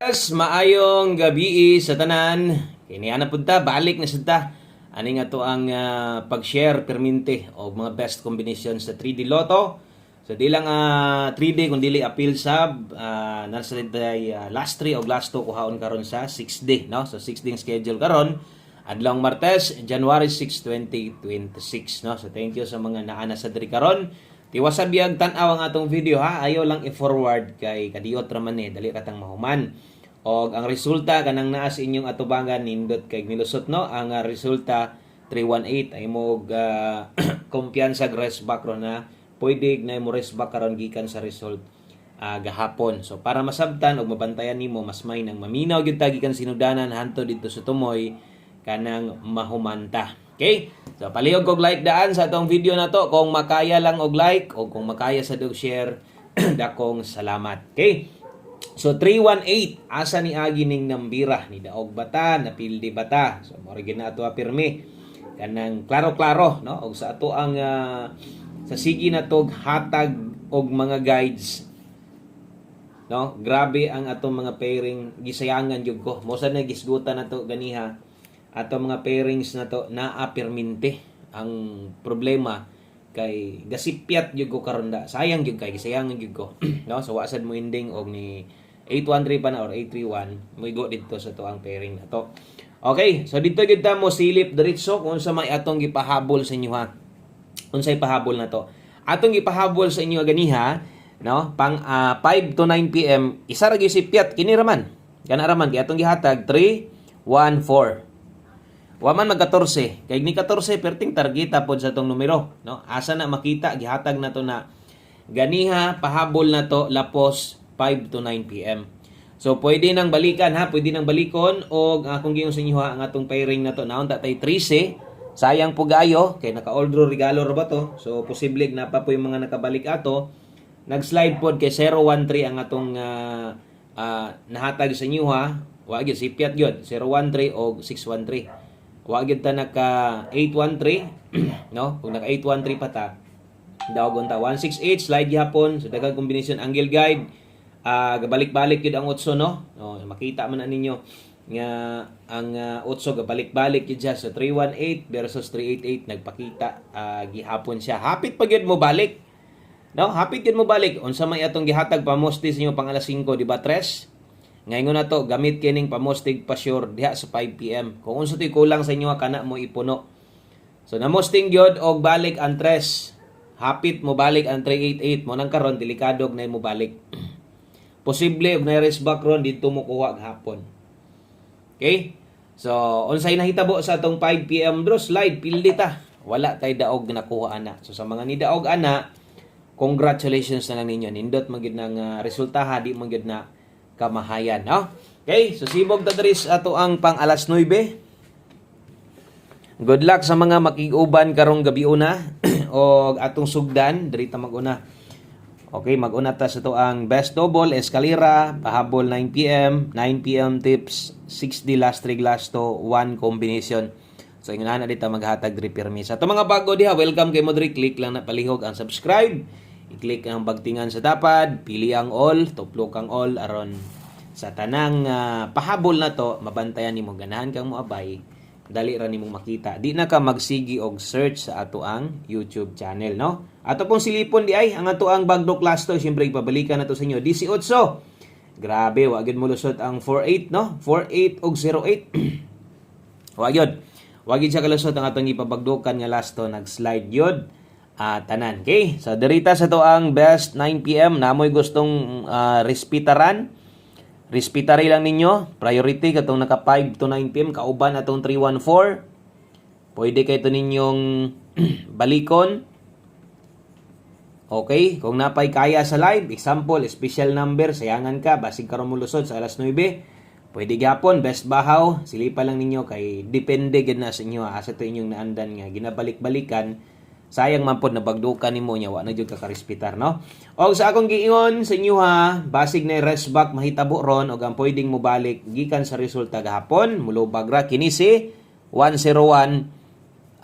Yes, maayong gabi sa tanan. Kini ana punta balik na sada. Ani nga to ang pag-share perminte og mga best combinations sa 3D Lotto. So di lang 3D kun dili appeal sab nasa day last 3 og last 2 kuhaon karon sa 6D, no? So 6D schedule karon adlong Martes, January 6, 2026, no? So thank you sa mga naana sa diri karon. Tiwasa biyag tan-aw ang atong video ha. Ayo lang i-forward kay kadiyot ra man dali ratang mahuman. Og ang resulta kanang naa sa inyong atubangan nindot kay milusot, no? Ang resulta 318 ay mo kumpiyansa rest back ro na pwede na mo rest back karon gikan sa result gahapon. So para masabtan og mabantayan nimo mas may nang maminaw gyud ta gikan sinudanan hanto dito sa tumoy kanang mahumanta. Okay? So palihog og like daan sa atong video na to kung makaya lang og like o kung makaya sa dog share dakong salamat. Okay? So 318 asa ni agi ning nambira ni daog bata napildi bata. So mao gyud na ato pirmi kanang klaro-klaro, no? Og sa ato ang sa sige na tog hatag og mga guides, no? Grabe ang atong mga pairing gisayangan jud ko. Mo sa nagisgutan nato ganiha ato mga pairings na to naa pirminte. Ang problema kay gasipyat jud ko karon da. Sayang jud kay gisayangan jud ko. No? So wasad mo ending og ni 813 pa na or 831 mo igo dito sa to ang pairing na to. Okay, so dito gid ta mo silip diretso kung sa may atong gipahabol sa inyo ha. Unsay pahabol na to? Atong gipahabol sa inyo ganiha, no? Pang 5 to 9 PM isa ra gyud sipyat kini raman. Kana raman kay atong gihatag 3 1 4. Wa man mag 14 kay ni 14 perting targeta pod sa tong numero, no? Asa na makita gihatag na to na ganiha pahabol na to lapos 5 to 9 PM. So pwede nang balikan ha, pwede nang balikon og kung giingon sa inyo ha ang atong pairing na to naon ta tay 13. Sayang po gayo kay naka-old regalo ra ba to. So posible na pa po yung mga nakabalik ato. Nag-slide pod kay 013 ang atong nahatag sa inyo ha. Wa gyud sipyat gyud 013 og 613. Wa gyud ta naka 813 no? Kung naka 813 pa ta daogon ta 168 slide gyapon. So daghang combination angle guide. Gabalik-balik yun ang utso, no? Makita man na ninyo nga ang utso gabalik-balik yun siya. So 318 versus 388 nagpakita gihapon siya. Hapit pa gyud mo balik. No? Hapit gyud mo balik. Unsa may atong gihatag pamosti sa inyo pang alas 5, di ba 3? Ngayon na to gamit kining pamostig pa sure diha sa 5 PM. Kung unsa to'y kulang sa inyo kana mo ipuno. So namosting gyud og balik ang 3. Hapit mo balik ang 388 mo nang karon delikado na mo balik. Posible og na-race back ron dito mo kuha gahapon. Okay? So, unsay nahitabo sa atong 5 PM draw slide pildi ta. Wala tay daog nakuha ana. So sa mga ni daog ana, congratulations na lang ninyo. Nindot man gyud nang resulta ha, di man gyud na kamahayan, no? Okay? So sibog ta diri ato ang pang alas 9. Good luck sa mga makig-uban karong gabi una og atong sugdan diri ta mag-una. Okay, mag-una ta sa to ang best double, escalera, pahabol 9 PM, 9 PM tips, 6D last 3 glass to 1 combination. So, ingon na dito maghatag diri pirmi. Sa to mga bago diha, welcome kay mo diri, click lang na palihog ang subscribe. I-click ang bagtingan sa tapad, pili ang all, tuplok ang all aron sa tanang pahabol na to, mabantayan nimo ganahan kang moabay. Dali ra nimong makita. Di na ka magsigi og search sa ato ang YouTube channel, no? Ato pong silipon di ay ang ato ang bagdok last to, syempre ipabalikan na to sa inyo 18. Grabe, wa gyud mo lusot ang 48, no? 48 og 08. Wa gyud. Wa gyud siya kalusot ang atong ipabagdokan nga last to, nag-slide gyud tanan. Okay? So dirita sa to ang best 9 PM namoy gustong respetaran. Respetary lang ninyo, priority katong naka 5 to 9 PM kauban atong 314. Pwede kay to ninyong balikon. Okay, kung napay kaya sa live, example, special number, sayangan ka, basig karon mo lusod sa alas 9. Pwede gyapon best bahaw, silipa lang ninyo kay depende gid na sa inyo asa to inyong naandan nga ginabalik-balikan. Sayang man pod nabagdukan nimo nya wa na jud ka karespetar, no? Og sa akong giingon sa inyo ha, basig na rest back mahitabo ron og ang pwedeng mo balik gikan sa resulta gahapon, mulubag ra kini si 101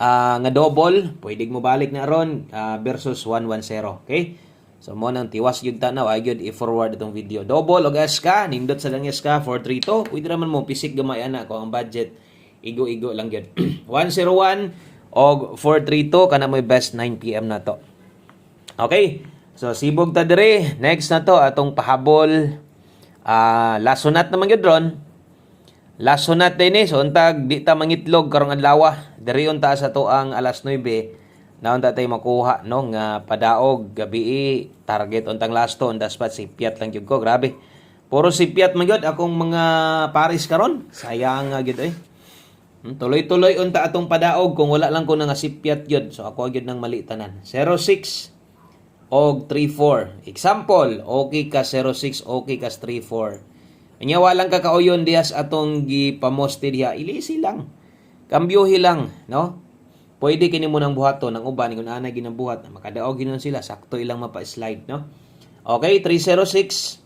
nga double, pwedeng mo balik na ron versus 110, okay? So mo nang tiwas gyud tanaw ay gyud i-forward itong video. Double og SK, nindot sa lang SK 432. Pwede naman mo pisik gamay ana ko ang budget. Igo-igo lang gyud. 101 og 432 kana mo'y best 9 PM na to. Okay. So sibog ta dire. Next na to atong pahabol. Last sunat naman gyud ron. Last sunat din so untag di ta mangitlog karong adlaw. Diri unta sa to ang alas 9. Naon ta tay makuha no nga padaog gabi target untang last to on the spot sipiat lang gyud ko. Grabe. Puro sipiat man gyud akong mga paris karon. Sayang nga gyud tuloy-tuloy unta atong padaog kung wala lang ko nga sipiat gyud. So ako gyud nang mali tanan. 06 og 34. Example, okay ka 06, okay ka 34. Anya walang kakauyon diyas atong gipamoste diha, ilisi lang. Kambyohi lang, no? Pwede kini mo nang buhaton ng uban kung anay ginabuhat, makadaog ginon sila, sakto ilang mapa-slide, no? Okay, 306.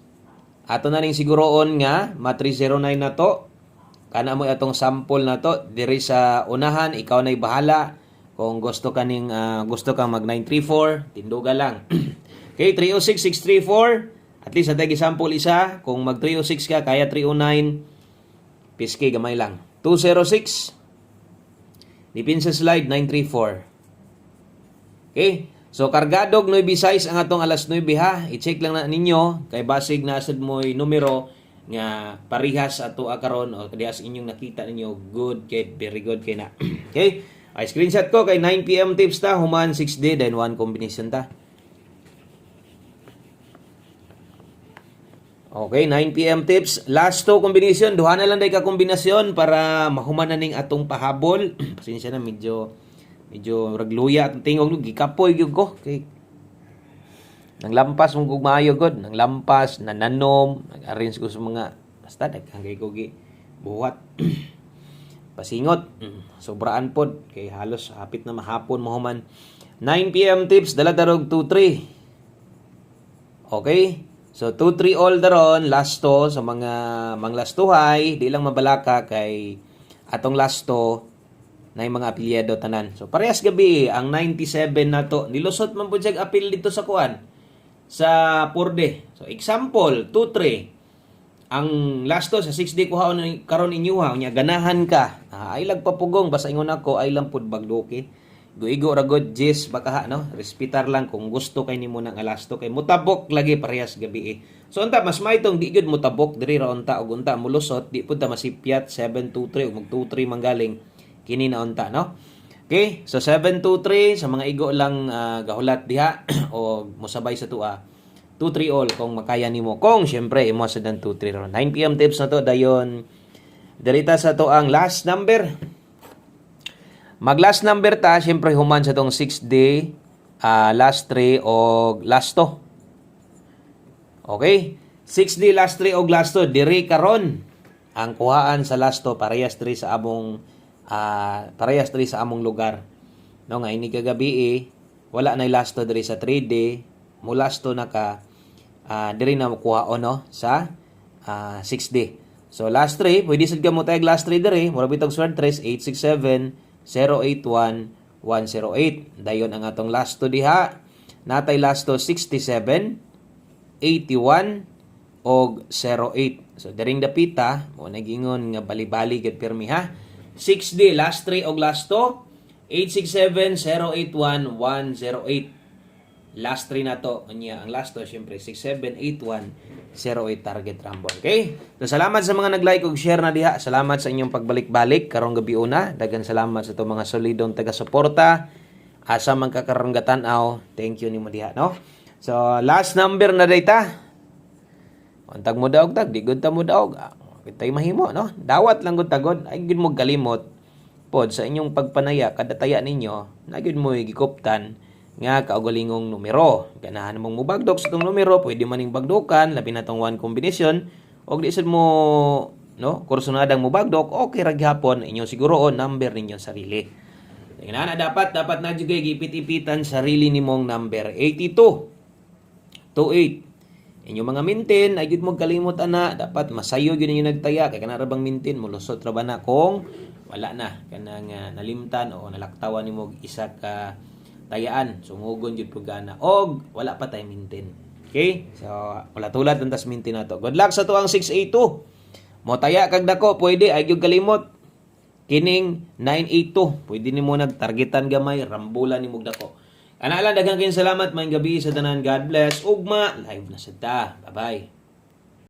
Ato na ning siguroon nga ma 309 na to. Kana mo atong sample na to diri sa unahan, ikaw na'y bahala. Kung gusto kang mag 934, tinduga lang. Okay, 306 634. At least atay sample isa. Kung mag 306 ka, kaya 309. Piske gamay lang. 206. Dipin sa slide 934. Okay? So kargadog 9-6 ang atong alas 9 ha. I-check lang na ninyo kay basig na sad mo'y numero nga parihas ato karon o kadiyas inyong nakita ninyo good kay very good kay na. Okay? Ay screenshot ko kay 9 PM tips ta human 6D then 1 combination ta. Okay, 9 PM tips. Last 2 combination, duha na lang day ka kombinasyon para mahuman na ning atong pahabol. Pasensya na medyo ragluya at tingog gikapoy gyud ko. Okay. Nang lampas mong maayo god, nang lampas nananom, nag-arrange ko sa mga basta naghangay ko gi buhat. Pasingot, sobraan pod kay halos hapit na mahapon mahuman. 9 PM tips dala darog 2-3. Okay? So 2-3 all daron last to sa mga manglastuhay, di lang mabalaka kay atong last to na yung mga apelyido tanan. So parehas gabi ang 97 na to. Nilusot man pud jeg apil dito sa kuan sa Purde. So example 2-3. Ang last to sa 6D ko haon karon inyo ha nya ganahan ka. Ay lag papugong basta ingon ako ay lang pud bagdoke. Guigo ra god jis baka ha no respitar lang kung gusto kay nimo nang alas to kay mutabok lagi parehas gabi. So unta mas maitong di gud mutabok diri ra unta ug unta mulusot di pud ta masipyat 723 ug mag 23 manggaling kini na unta no. Okay, so 723 sa mga igo lang gahulat diha o mosabay sa tua 2-3 all kung makaya nimo. Kung syempre imo sa dan 2-3 ron. 9 PM tips na to dayon. Dirita sa to ang last number. Mag last number ta syempre human sa tong 6D, last 3 o last 2. Okay? 6D last 3 o last 2 diri karon ang kuhaan sa last 2 parehas 3 sa among lugar. No nga ini kagabi wala na last 2 diri sa 3D, mo last 2 na ka diri na makuhaon no sa 6D. So last 3 pwede sad ka mo tayog last 3 diri, mura bitog sword 3 867 081 108. Dayon ang atong last 2 diha. Natay last 2 67 81 og 08. So daring dapita mo nagingon nga bali-bali gid pirmi ha. 6D last 3 og last 2 867 081 108. Last 3 na to. Anya ang last 2 syempre 6781 08 target Rumble. Okay? So salamat sa mga nag-like ug share na diha. Salamat sa inyong pagbalik-balik karong gabi una. Daghang salamat sa to mga solidong taga-suporta. Asa man ka karong gatan-aw. Thank you nimo diha, no? So last number na data. Untag mo daog tag, di gud ta mo daog. Kitay mahimo, no? Dawat lang gud tagod. Ay gud mo kalimot pod sa inyong pagpanaya kada taya ninyo. Na gud mo gikuptan nga kaugalingong numero. Ganahan mong mubagdok sa tong numero, pwede maning bagdokan, labi na tong one combination. Og di sad mo no, kursunadang mubagdok, okay ra gyapon inyo siguroon number ninyo sarili. Tingnan na dapat na jud kay gipit-ipitan sarili nimong number 82 28. Inyo mga mintin ay gid mo kalimot ana, dapat masayo gyud ninyo nagtaya kay kana ra bang mintin mulusot ra ba na kung wala na kanang nalimtan o nalaktawan nimo isa ka tayaan. Sumugon jud pud gana. Og wala pa tay maintain. Okay? So wala tulad ang tas maintain nato. Good luck sa tuang 682. Mo taya kag dako pwede ay gyud kalimot. Kining 982. Pwede nimo nagtargetan gamay, rambulan nimo dako. Ana lang daghang kayong salamat, maayong gabi sa tanan. God bless. Ugma live na sad ta. Bye-bye.